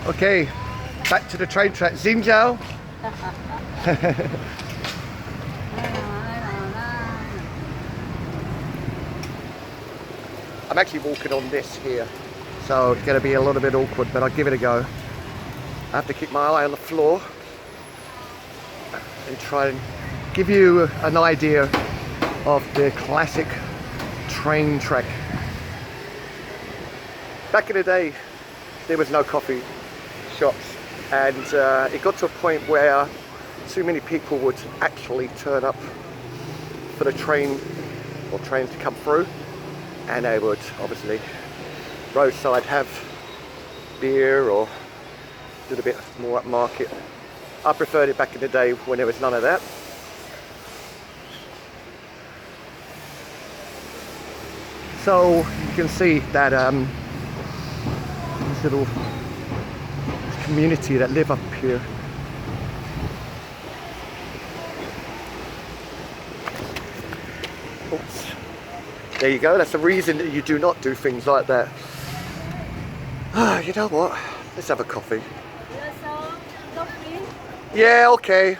Okay, back to the train track. Xinjiao. I'm actually walking on this here, so it's going to be a little bit awkward, but I'll give it a go. I have to keep my eye on the floor and try and give you an idea of the classic train track. Back in the day, there was no coffee shops, and it got to a point where too many people would actually turn up for the train or trains to come through, and they would obviously roadside have beer or do a bit more upmarket. I preferred it back in the day when there was none of that. So you can see that this little community that live up here. Oops. There you go, that's the reason that you do not do things like that. You know what? Let's have a coffee. Coffee? Yeah, okay.